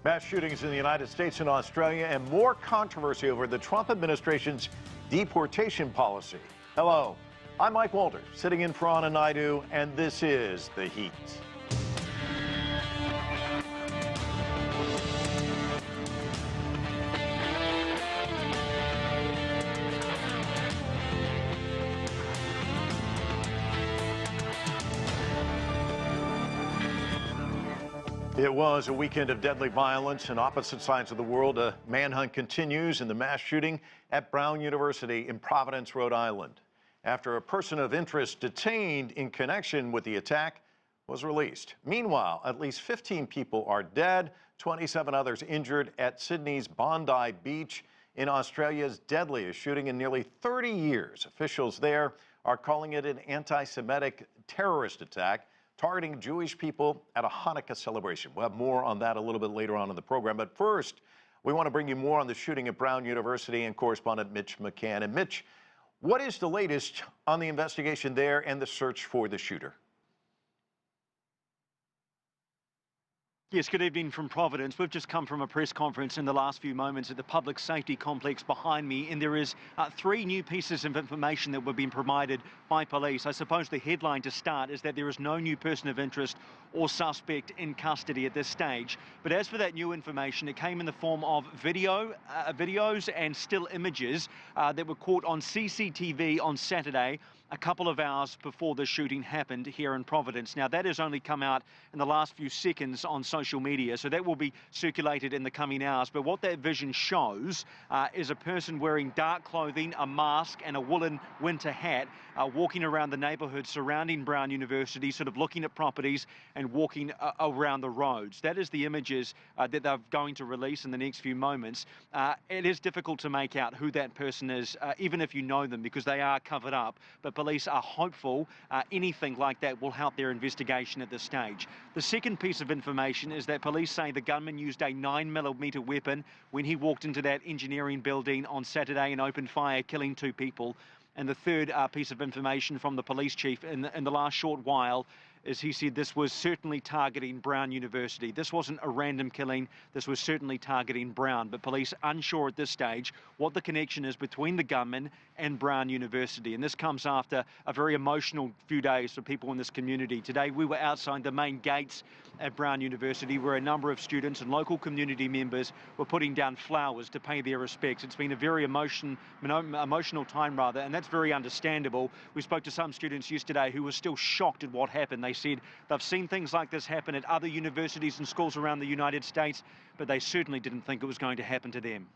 Mass shootings in the United States and Australia, and more controversy over the Trump administration's deportation policy. Hello, I'm Mike Walters, sitting in for Anna Naidu, and this is The Heat. It was a weekend of deadly violence on opposite sides of the world. A manhunt continues in the mass shooting at Brown University in Providence, Rhode Island, after a person of interest detained in connection with the attack was released. Meanwhile, at least 15 people are dead, 27 others injured at Sydney's Bondi Beach in Australia's deadliest shooting in nearly 30 years. Officials there are calling it an anti-Semitic terrorist attack targeting Jewish people at a Hanukkah celebration. We'll have more on that a little bit later on in the program. But first, we want to bring you more on the shooting at Brown University and correspondent Mitch McCann. And Mitch, what is the latest on the investigation there and the search for the shooter? Yes, good evening from Providence. We've just come from a press conference in the last few moments at the public safety complex behind me, and there is 3 new pieces of information that were being provided by police. I suppose the headline to start is that there is no new person of interest or suspect in custody at this stage. But as for that new information, it came in the form of videos and still images that were caught on CCTV on Saturday, a couple of hours before the shooting happened here in Providence. Now, that has only come out in the last few seconds on social media, so that will be circulated in the coming hours. But what that vision shows is a person wearing dark clothing, a mask and a woolen winter hat, walking around the neighbourhood surrounding Brown University, sort of looking at properties and walking around the roads. That is the images that they're going to release in the next few moments. It is difficult to make out who that person is, even if you know them, because they are covered up. But police are hopeful anything like that will help their investigation at this stage. The second piece of information is that police say the gunman used a 9mm weapon when he walked into that engineering building on Saturday and opened fire, killing 2 people. And the third piece of information from the police chief in the last short while is he said this was certainly targeting Brown University. This wasn't a random killing. This was certainly targeting Brown. But police unsure at this stage what the connection is between the gunman and Brown University. And this comes after a very emotional few days for people in this community. Today we were outside the main gates at Brown University where a number of students and local community members were putting down flowers to pay their respects. It's been a very emotional time, and that's very understandable. We spoke to some students yesterday who were still shocked at what happened. They said they've seen things like this happen at other universities and schools around the United States, but they certainly didn't think it was going to happen to them.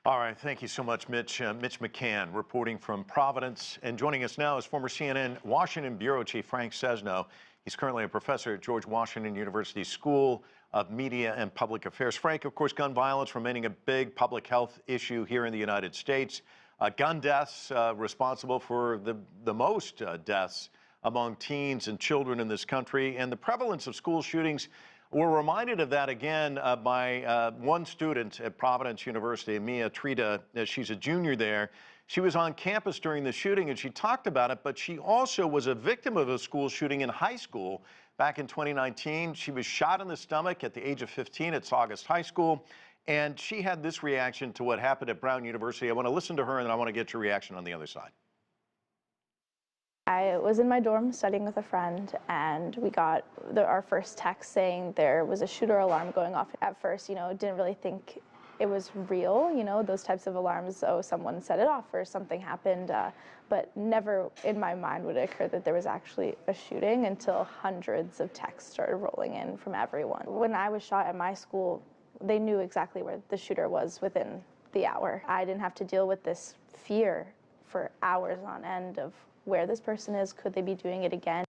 All right, thank you so much, Mitch. Mitch McCann reporting from Providence. And joining us now is former CNN Washington Bureau Chief Frank Sesno. He's currently a professor at George Washington University School of Media and Public Affairs. Frank, of course, gun violence remaining a big public health issue here in the United States. Gun deaths responsible for the most deaths among teens and children in this country. And the prevalence of school shootings, we're reminded of that again by one student at Providence University, Mia Trita. She's a junior there. She was on campus during the shooting and she talked about it, but she also was a victim of a school shooting in high school back in 2019. She was shot in the stomach at the age of 15 at Saugus High School. And she had this reaction to what happened at Brown University. I want to listen to her and then I want to get your reaction on the other side. I was in my dorm studying with a friend, and we got our first text saying there was a shooter alarm going off. At first, didn't really think it was real, those types of alarms, oh, someone set it off or something happened, but never in my mind would it occur that there was actually a shooting until hundreds of texts started rolling in from everyone. When I was shot at my school, they knew exactly where the shooter was within the hour. I didn't have to deal with this fear for hours on end of where this person is, could they be doing it again?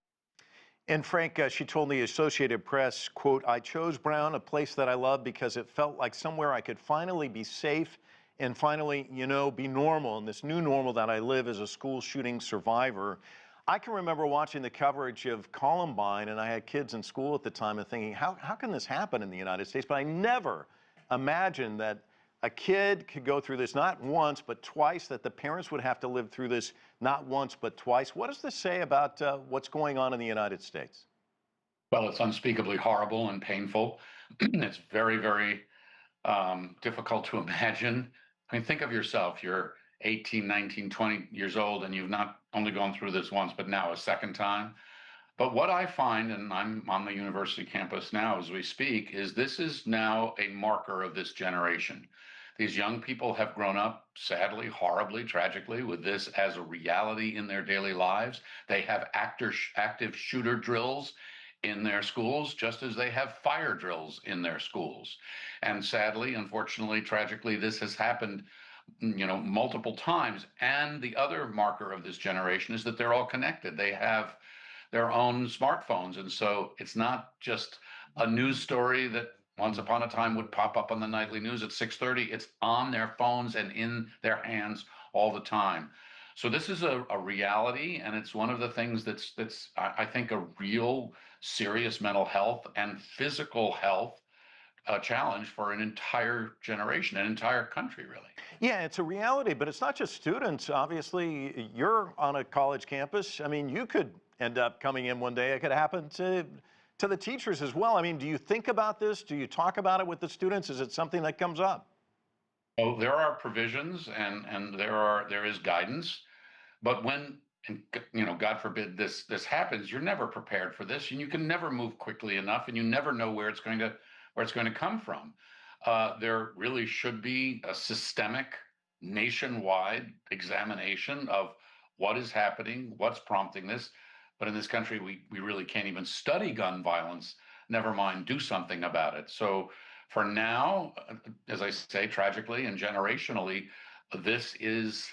And Frank, she told the Associated Press, quote, "I chose Brown, a place that I love, because it felt like somewhere I could finally be safe and finally, be normal in this new normal that I live as a school shooting survivor." I can remember watching the coverage of Columbine, and I had kids in school at the time and thinking, how can this happen in the United States? But I never imagined that a kid could go through this not once, but twice, that the parents would have to live through this not once, but twice. What does this say about what's going on in the United States? Well, it's unspeakably horrible and painful. It's very, very difficult to imagine. I mean, think of yourself. You're 18, 19, 20 years old, and you've not only gone through this once, but now a second time. But what I find, and I'm on the university campus now as we speak, is this is now a marker of this generation. These young people have grown up, sadly, horribly, tragically, with this as a reality in their daily lives. They have active shooter drills in their schools, just as they have fire drills in their schools. And sadly, unfortunately, tragically, this has happened, multiple times. And the other marker of this generation is that they're all connected. They have their own smartphones. And so it's not just a news story that once upon a time would pop up on the nightly news at 6:30. It's on their phones and in their hands all the time. So this is a reality, and it's one of the things that's I think a real serious mental health and physical health challenge for an entire generation, an entire country, really. Yeah, it's a reality, but it's not just students. Obviously, you're on a college campus. I mean, you could end up coming in one day. It could happen to the teachers as well. I mean, do you think about this? Do you talk about it with the students? Is it something that comes up? Oh, there are provisions and there is guidance, but when and God forbid this happens, you're never prepared for this, and you can never move quickly enough, and you never know where it's going to come from. There really should be a systemic, nationwide examination of what is happening, what's prompting this. But in this country, we really can't even study gun violence, never mind do something about it. So for now, as I say, tragically and generationally, this is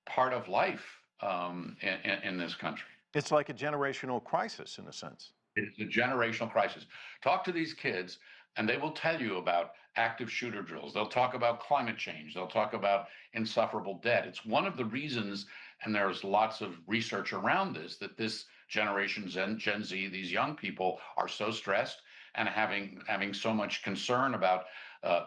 part of life in this country. It's like a generational crisis in a sense. It's a generational crisis. Talk to these kids, and they will tell you about active shooter drills. They'll talk about climate change. They'll talk about insufferable debt. It's one of the reasons, and there's lots of research around this, that this generation, Gen Z, these young people are so stressed and having so much concern about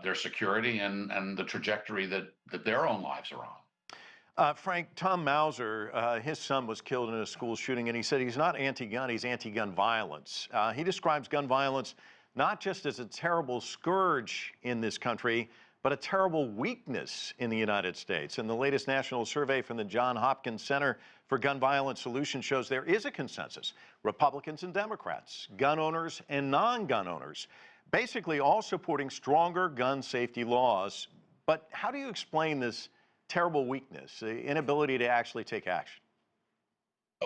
their security and the trajectory that their own lives are on. Frank, Tom Mauser, his son was killed in a school shooting, and he said he's not anti-gun, he's anti-gun violence. He describes gun violence not just as a terrible scourge in this country, but a terrible weakness in the United States. And the latest national survey from the Johns Hopkins Center for Gun Violence Solutions shows there is a consensus. Republicans and Democrats, gun owners and non-gun owners, basically all supporting stronger gun safety laws. But how do you explain this terrible weakness, the inability to actually take action?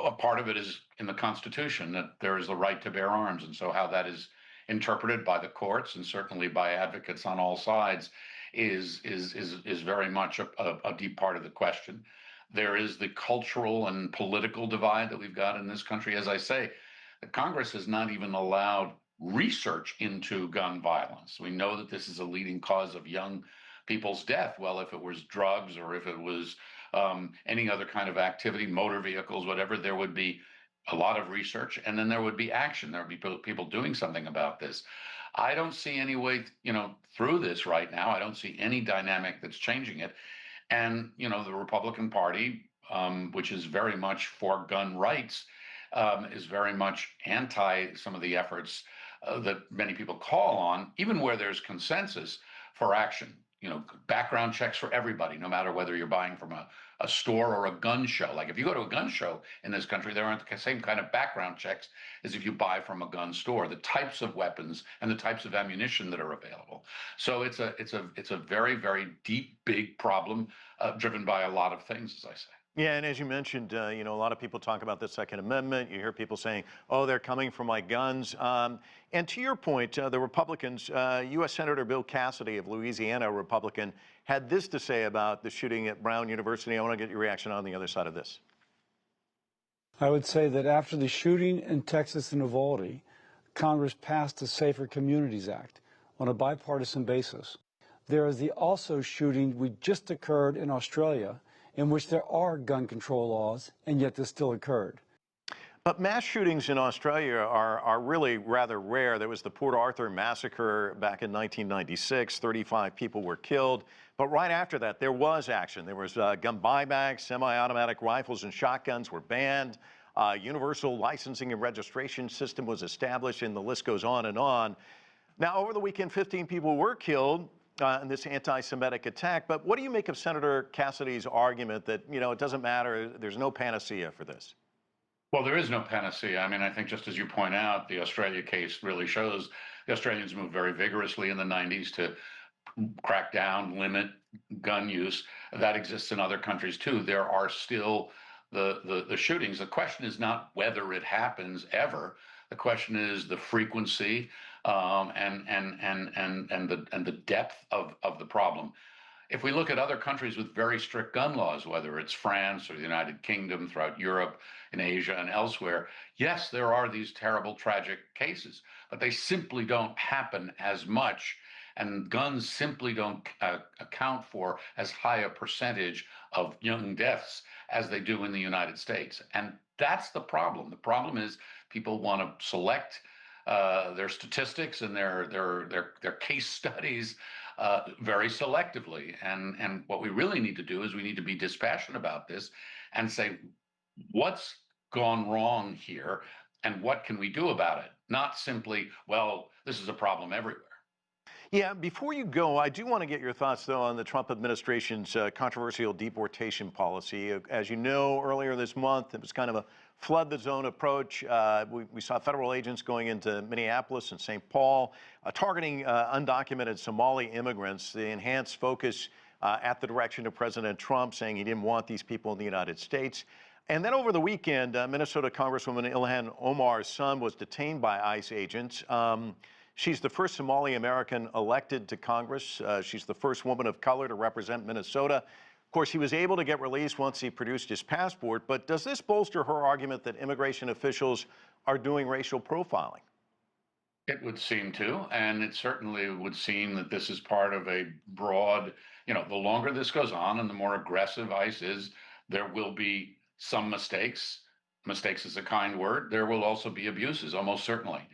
A part of it is in the Constitution, that there is the right to bear arms. And so how that is interpreted by the courts and certainly by advocates on all sides is very much a deep part of the question. There is the cultural and political divide that we've got in this country. As I say, the Congress has not even allowed research into gun violence. We know that this is a leading cause of young people's death. Well, if it was drugs or if it was any other kind of activity, motor vehicles, whatever, there would be a lot of research, and then there would be action. There would be people doing something about this. I don't see any way, through this right now. I don't see any dynamic that's changing it. And, the Republican Party, which is very much for gun rights, is very much anti some of the efforts that many people call on, even where there's consensus for action. Background checks for everybody, no matter whether you're buying from a store or a gun show. Like if you go to a gun show in this country, there aren't the same kind of background checks as if you buy from a gun store, the types of weapons and the types of ammunition that are available. So it's a very, very deep, big problem driven by a lot of things, as I say. Yeah, and as you mentioned, a lot of people talk about the Second Amendment. You hear people saying, oh, they're coming for my guns. And to your point, the Republicans, U.S. Senator Bill Cassidy of Louisiana, a Republican, had this to say about the shooting at Brown University. I want to get your reaction on the other side of this. I would say that after the shooting in Texas and Uvalde, Congress passed the Safer Communities Act on a bipartisan basis. There is the also shooting we just occurred in Australia, in which there are gun control laws, and yet this still occurred. But mass shootings in Australia are really rather rare. There was the Port Arthur massacre back in 1996. 35 people were killed. But right after that, there was action. There was gun buybacks, semi-automatic rifles and shotguns were banned. Universal licensing and registration system was established, and the list goes on and on. Now, over the weekend, 15 people were killed in this anti-Semitic attack. But what do you make of Senator Cassidy's argument that, it doesn't matter, there's no panacea for this? Well, there is no panacea. I mean, I think just as you point out, the Australia case really shows the Australians moved very vigorously in the 90s to crack down, limit gun use. That exists in other countries too. There are still the shootings. The question is not whether it happens ever. The question is the frequency and the depth of the problem. If we look at other countries with very strict gun laws, whether it's France or the United Kingdom, throughout Europe, in Asia, and elsewhere, yes, there are these terrible, tragic cases, but they simply don't happen as much. And guns simply don't account for as high a percentage of young deaths as they do in the United States. And that's the problem. The problem is people want to select their statistics and their case studies very selectively. And what we really need to do is we need to be dispassionate about this and say, what's gone wrong here and what can we do about it? Not simply, well, this is a problem everywhere. Yeah, before you go, I do want to get your thoughts, though, on the Trump administration's controversial deportation policy. As you know, earlier this month, it was kind of a flood the zone approach. We saw federal agents going into Minneapolis and St. Paul, targeting undocumented Somali immigrants. The enhanced focus at the direction of President Trump, saying he didn't want these people in the United States. And then over the weekend, Minnesota Congresswoman Ilhan Omar's son was detained by ICE agents. She's the first Somali American elected to Congress. She's the first woman of color to represent Minnesota. Of course, he was able to get released once he produced his passport. But does this bolster her argument that immigration officials are doing racial profiling? It would seem to, and it certainly would seem that this is part of a broad, the longer this goes on and the more aggressive ICE is, there will be some mistakes. Mistakes is a kind word. There will also be abuses, almost certainly.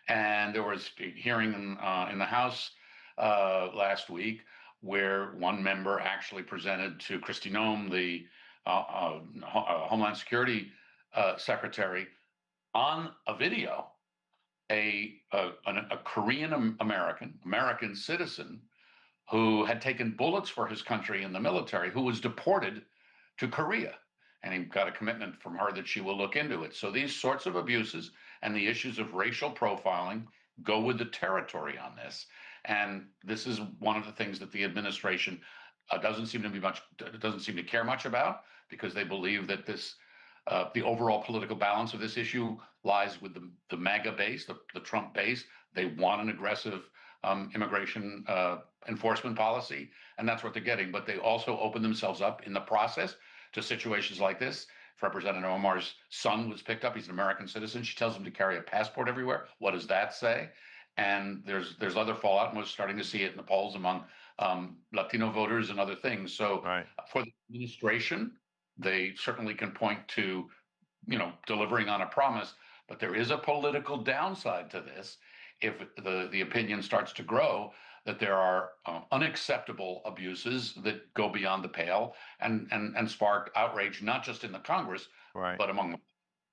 And there was a hearing in the House last week where one member actually presented to Kristi Noem, the Homeland Security Secretary, on a video, a Korean American citizen who had taken bullets for his country in the military, who was deported to Korea. And he got a commitment from her that she will look into it. So these sorts of abuses and the issues of racial profiling go with the territory on this. And this is one of the things that the administration doesn't seem to care much about, because they believe that this the overall political balance of this issue lies with the MAGA base, the Trump base. They want an aggressive immigration enforcement policy, and that's what they're getting. But they also open themselves up in the process to situations like this. If Representative Omar's son was picked up, he's an American citizen. She tells him to carry a passport everywhere. What does that say? And there's other fallout, and we're starting to see it in the polls among Latino voters and other things. So for the administration, they certainly can point to, delivering on a promise, but there is a political downside to this if the opinion starts to grow that there are unacceptable abuses that go beyond the pale and spark outrage, not just in the Congress, but among them.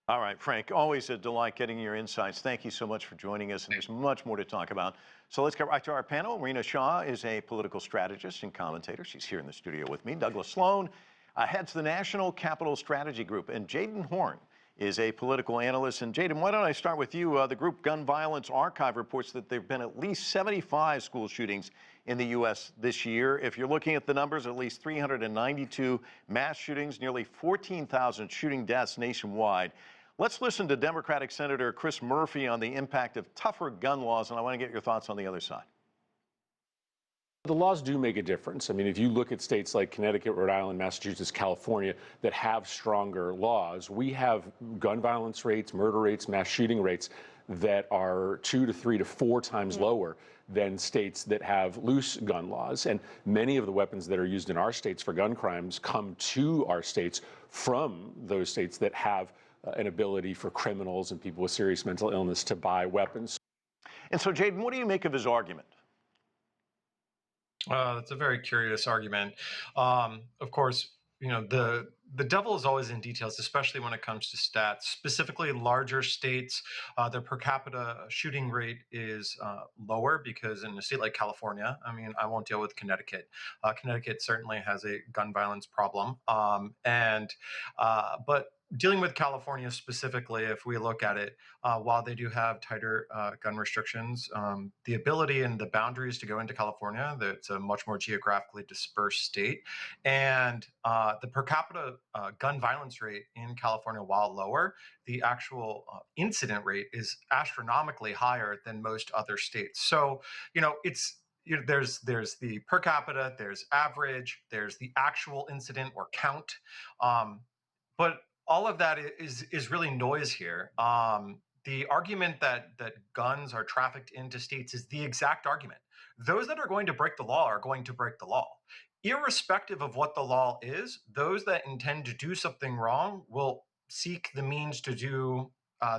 All right, Frank, always a delight getting your insights. Thank you so much for joining us, and there's much more to talk about. So let's get right to our panel. Rina Shah is a political strategist and commentator. She's here in the studio with me. Douglas Sloan heads the National Capital Strategy Group, and Jadan Horyn is a political analyst. And Jadan, why don't I start with you? The group Gun Violence Archive reports that there have been at least 75 school shootings in the U.S. this year. If you're looking at the numbers, at least 392 mass shootings, nearly 14,000 shooting deaths nationwide. Let's listen to Democratic Senator Chris Murphy on the impact of tougher gun laws, and I want to get your thoughts on the other side. The laws do make a difference. I mean, if you look at states like Connecticut, Rhode Island, Massachusetts, California that have stronger laws, we have gun violence rates, murder rates, mass shooting rates that are 2 to 3 to 4 times lower than states that have loose gun laws. And many of the weapons that are used in our states for gun crimes come to our states from those states that have an ability for criminals and people with serious mental illness to buy weapons. And so, Jadan, what do you make of his argument? That's a very curious argument. Of course, the the devil is always in details, especially when it comes to stats. Specifically, larger states, their per capita shooting rate is lower because in a state like California, I mean, I won't deal with Connecticut. Connecticut certainly has a gun violence problem, but dealing with California specifically, if we look at it, while they do have tighter gun restrictions, the ability and the boundaries to go into California, it's a much more geographically dispersed state. And the per capita gun violence rate in California, while lower, the actual incident rate is astronomically higher than most other states. So, there's the per capita, there's average, there's the actual incident or count. But all of that is really noise here. The argument that guns are trafficked into states is the exact argument. Those that are going to break the law are going to break the law. Irrespective of what the law is, those that intend to do something wrong will seek the means to do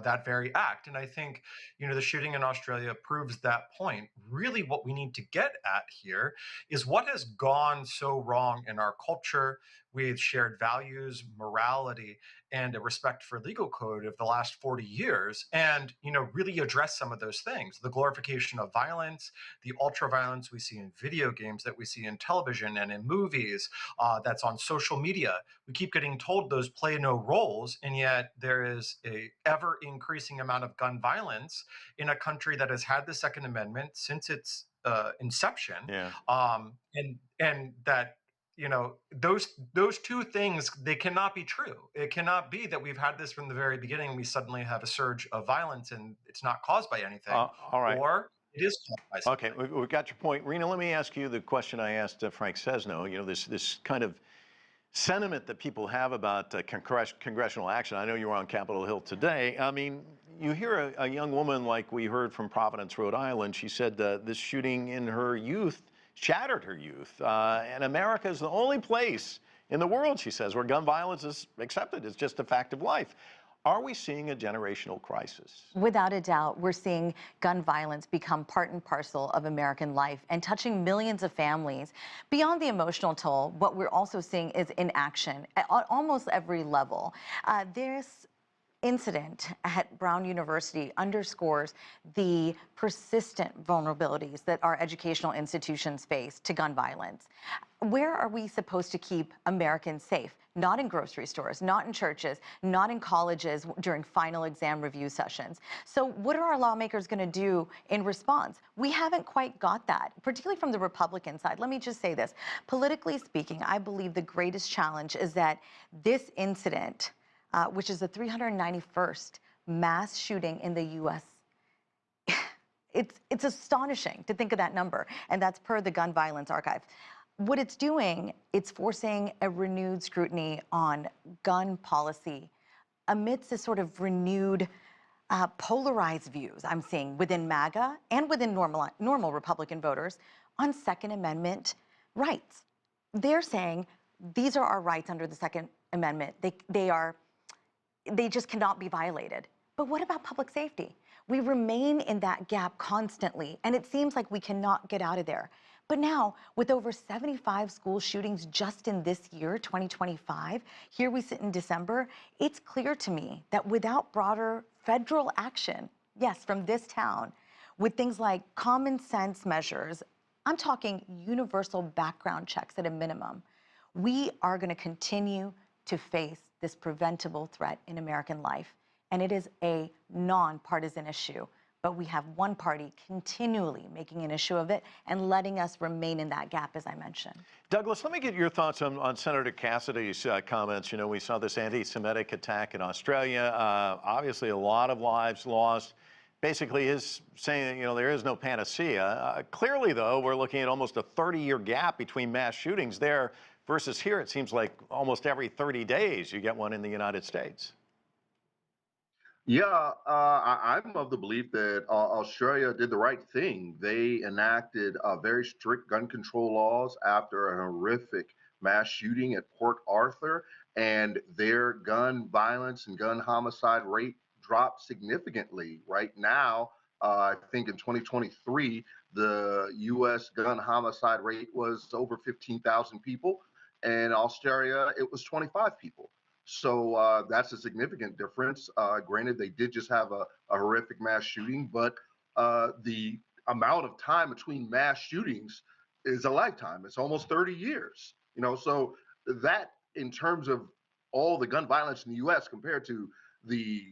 that very act. And I think, the shooting in Australia proves that point. Really, what we need to get at here is what has gone so wrong in our culture with shared values, morality, and a respect for legal code of the last 40 years, and really address some of those things. The glorification of violence, the ultra violence we see in video games, that we see in television and in movies, that's on social media. We keep getting told those play no roles, and yet there is a ever increasing amount of gun violence in a country that has had the Second Amendment since its inception. Yeah. And that those two things, they cannot be true. It cannot be that we've had this from the very beginning and we suddenly have a surge of violence and it's not caused by anything. All right. Or it is caused by something. Okay, we've got your point. Rina, let me ask you the question I asked Frank Sesno. This kind of sentiment that people have about congressional action. I know you were on Capitol Hill today. I mean, you hear a young woman like we heard from Providence, Rhode Island. She said this shooting in her youth shattered her youth. And America is the only place in the world, she says, where gun violence is accepted. It's just a fact of life. Are we seeing a generational crisis? Without a doubt, we're seeing gun violence become part and parcel of American life and touching millions of families. Beyond the emotional toll, what we're also seeing is inaction at almost every level. This incident at Brown University underscores the persistent vulnerabilities that our educational institutions face to gun violence. Where are we supposed to keep Americans safe? Not in grocery stores, not in churches, not in colleges during final exam review sessions. So what are our lawmakers going to do in response? We haven't quite got that, particularly from the Republican side. Let me just say this. Politically speaking, I believe the greatest challenge is that this incident, which is the 391st mass shooting in the U.S., it's astonishing to think of that number, and that's per the Gun Violence Archive. What it's doing, it's forcing a renewed scrutiny on gun policy amidst this sort of renewed polarized views I'm seeing within MAGA and within normal Republican voters on Second Amendment rights. They're saying these are our rights under the Second Amendment. They just cannot be violated. But what about public safety? We remain in that gap constantly, and it seems like we cannot get out of there. But now, with over 75 school shootings just in this year, 2025, here we sit in December, it's clear to me that without broader federal action, yes, from this town, with things like common sense measures, I'm talking universal background checks at a minimum, we are going to continue to face this preventable threat in American life. And it is a nonpartisan issue. But we have one party continually making an issue of it and letting us remain in that gap, as I mentioned. Douglas, let me get your thoughts on Senator Cassidy's comments. We saw this anti-Semitic attack in Australia. Obviously, a lot of lives lost. Basically, his saying that, there is no panacea. Clearly, though, we're looking at almost a 30-year gap between mass shootings there versus here. It seems like almost every 30 days you get one in the United States. Yeah, I'm of the belief that Australia did the right thing. They enacted very strict gun control laws after a horrific mass shooting at Port Arthur, and their gun violence and gun homicide rate dropped significantly. Right now, I think in 2023, the U.S. gun homicide rate was over 15,000 people. and in Australia, it was 25 people. So that's a significant difference. Granted, they did just have a horrific mass shooting, but the amount of time between mass shootings is a lifetime. It's almost 30 years. So that in terms of all the gun violence in the U.S. compared to the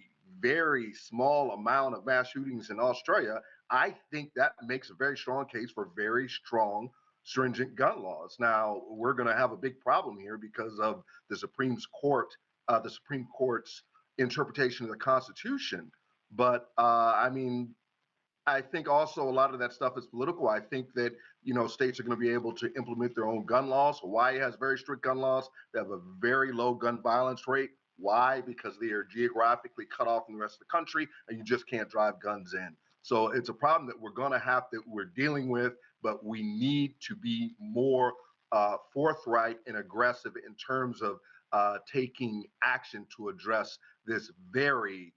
very small amount of mass shootings in Australia, I think that makes a very strong case for very strong, stringent gun laws. Now, we're going to have a big problem here because of the Supreme Court's interpretation of the Constitution. But I think also a lot of that stuff is political. I think that, states are going to be able to implement their own gun laws. Hawaii has very strict gun laws. They have a very low gun violence rate. Why? Because they are geographically cut off from the rest of the country and you just can't drive guns in. So it's a problem that we're dealing with, but we need to be more forthright and aggressive in terms of taking action to address this very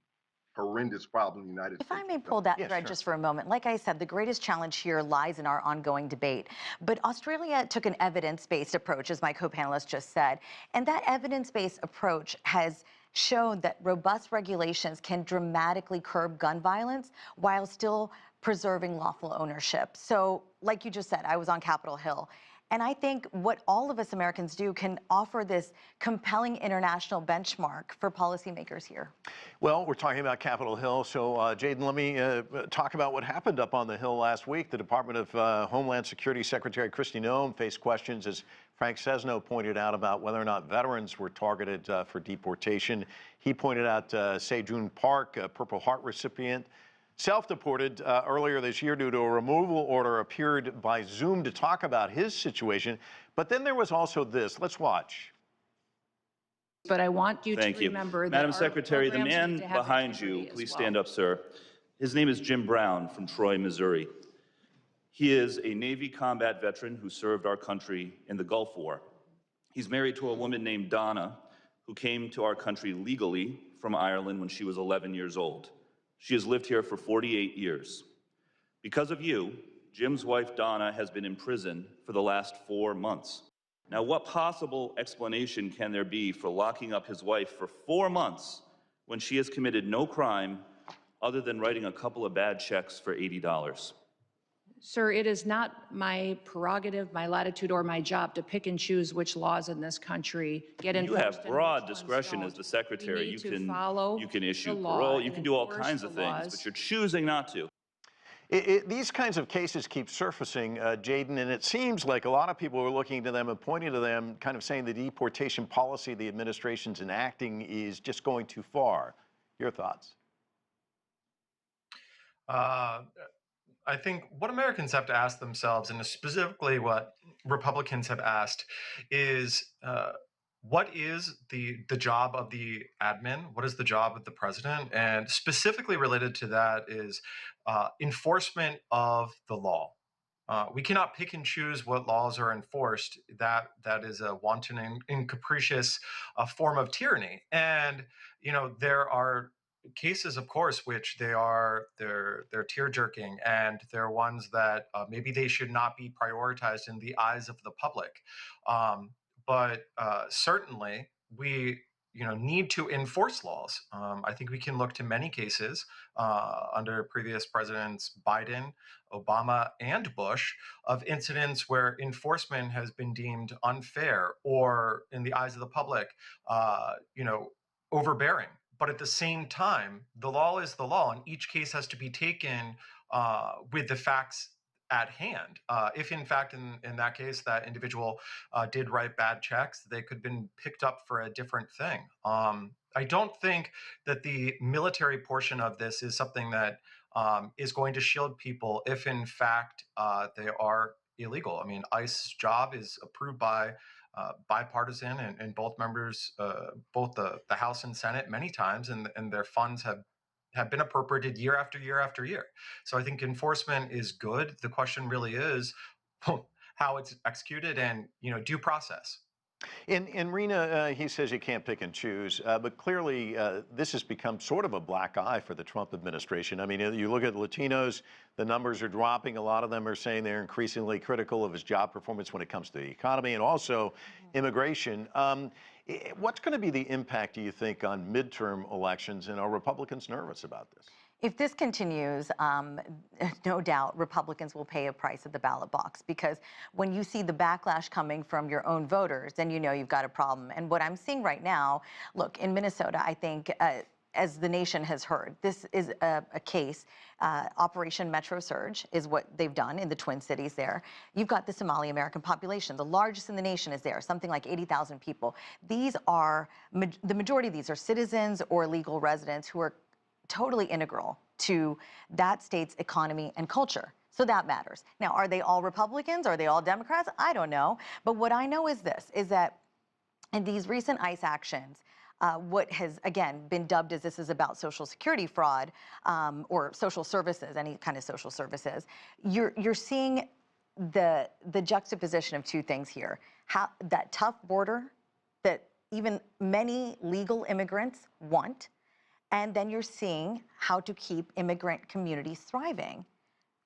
horrendous problem in the United States. If I may pull that Yeah, thread sure. just for a moment, like I said, the greatest challenge here lies in our ongoing debate. But Australia took an evidence-based approach, as my co-panelist just said, and that evidence-based approach has shown that robust regulations can dramatically curb gun violence while still preserving lawful ownership. So, like you just said, I was on Capitol Hill. And I think what all of us Americans do can offer this compelling international benchmark for policymakers here. Well, we're talking about Capitol Hill, so Jaden, let me talk about what happened up on the Hill last week. The Department of Homeland Security Secretary Kristi Noem faced questions, as Frank Sesno pointed out, about whether or not veterans were targeted for deportation. He pointed out Sejun Park, a Purple Heart recipient, self-deported earlier this year due to a removal order, appeared by Zoom to talk about his situation. But then there was also this. Let's watch. But I want you Thank to you. remember that Madam our Secretary, the programs need man to have behind you, integrity as please well. stand up, sir. His name is Jim Brown from Troy, Missouri. He is a Navy combat veteran who served our country in the Gulf War. He's married to a woman named Donna, who came to our country legally from Ireland when she was 11 years old. She has lived here for 48 years. Because of you, Jim's wife, Donna, has been in prison for the last 4 months. Now, what possible explanation can there be for locking up his wife for 4 months when she has committed no crime other than writing a couple of bad checks for $80? Sir, it is not my prerogative, my latitude, or my job to pick and choose which laws in this country get enforced. You have and broad which ones discretion don't. as the secretary. We need to follow You can issue the law parole, you and can do all enforce kinds of the things, laws. but you're choosing not to. These kinds of cases keep surfacing, Jaden, and it seems like a lot of people are looking to them and pointing to them, kind of saying the deportation policy the administration's enacting is just going too far. Your thoughts? I think what Americans have to ask themselves, and specifically what Republicans have asked, is what is the job of the admin? What is the job of the president? And specifically related to that is enforcement of the law. We cannot pick and choose what laws are enforced. That is a wanton and capricious form of tyranny. And there are cases, of course, which they're tear jerking, and they're ones that maybe they should not be prioritized in the eyes of the public. But certainly we need to enforce laws. I think we can look to many cases under previous presidents Biden, Obama, and Bush of incidents where enforcement has been deemed unfair or, in the eyes of the public, overbearing. But at the same time, the law is the law, and each case has to be taken with the facts at hand. If in fact, in that case, that individual did write bad checks, they could have been picked up for a different thing. I don't think that the military portion of this is something that is going to shield people if in fact they are illegal. I mean, ICE's job is approved by bipartisan and both members, both the House and Senate many times, and their funds have been appropriated year after year after year. So I think enforcement is good. The question really is how it's executed and due process. And Rina, he says you can't pick and choose, but clearly this has become sort of a black eye for the Trump administration. I mean, you look at Latinos, the numbers are dropping. A lot of them are saying they're increasingly critical of his job performance when it comes to the economy and also immigration. What's going to be the impact, do you think, on midterm elections, and are Republicans nervous about this? If this continues, no doubt Republicans will pay a price at the ballot box, because when you see the backlash coming from your own voters, then you know you've got a problem. And what I'm seeing right now, look, in Minnesota, I think, as the nation has heard, this is a case. Operation Metro Surge is what they've done in the Twin Cities there. You've got the Somali American population. The largest in the nation is there, something like 80,000 people. These are, the majority of these are citizens or legal residents who are totally integral to that state's economy and culture. So that matters. Now, are they all Republicans? Are they all Democrats? I don't know. But what I know is this, is that in these recent ICE actions, what has, again, been dubbed as this is about Social Security fraud or social services, any kind of social services, you're seeing the juxtaposition of two things here. That tough border that even many legal immigrants want, and then you're seeing how to keep immigrant communities thriving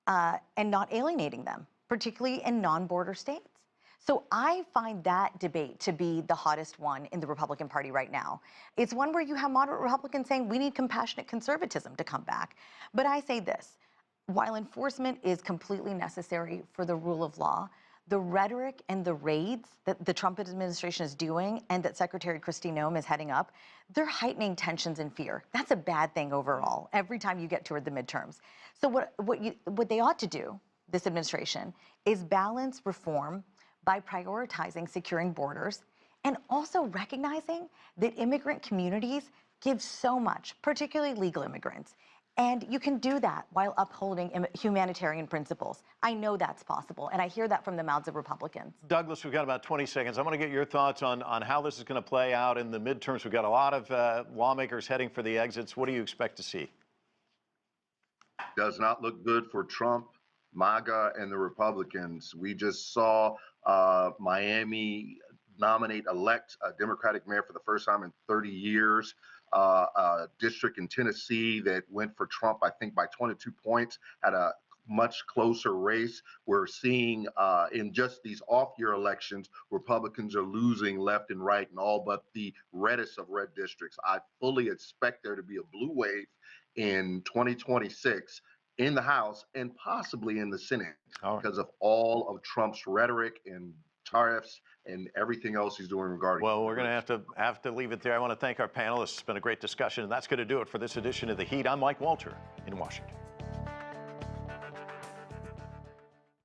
and not alienating them, particularly in non-border states. So I find that debate to be the hottest one in the Republican Party right now. It's one where you have moderate Republicans saying we need compassionate conservatism to come back. But I say this, while enforcement is completely necessary for the rule of law, the rhetoric and the raids that the Trump administration is doing and that Secretary Kristi Noem is heading up, they're heightening tensions and fear. That's a bad thing overall, every time you get toward the midterms. So what they ought to do, this administration, is balance reform by prioritizing securing borders and also recognizing that immigrant communities give so much, particularly legal immigrants. And you can do that while upholding humanitarian principles. I know that's possible, and I hear that from the mouths of Republicans. Douglas, we've got about 20 seconds. I want to get your thoughts on how this is going to play out in the midterms. We've got a lot of lawmakers heading for the exits. What do you expect to see? Does not look good for Trump, MAGA, and the Republicans. We just saw Miami elect a Democratic mayor for the first time in 30 years. A district in Tennessee that went for Trump, I think, by 22 points, had a much closer race. We're seeing in just these off-year elections, Republicans are losing left and right in all but the reddest of red districts. I fully expect there to be a blue wave in 2026 in the House and possibly in the Senate because of all of Trump's rhetoric and tariffs and everything else he's doing regarding. Well, we're going to have to leave it there. I want to thank our panelists. It's been a great discussion, and that's going to do it for this edition of The Heat. I'm Mike Walter in Washington.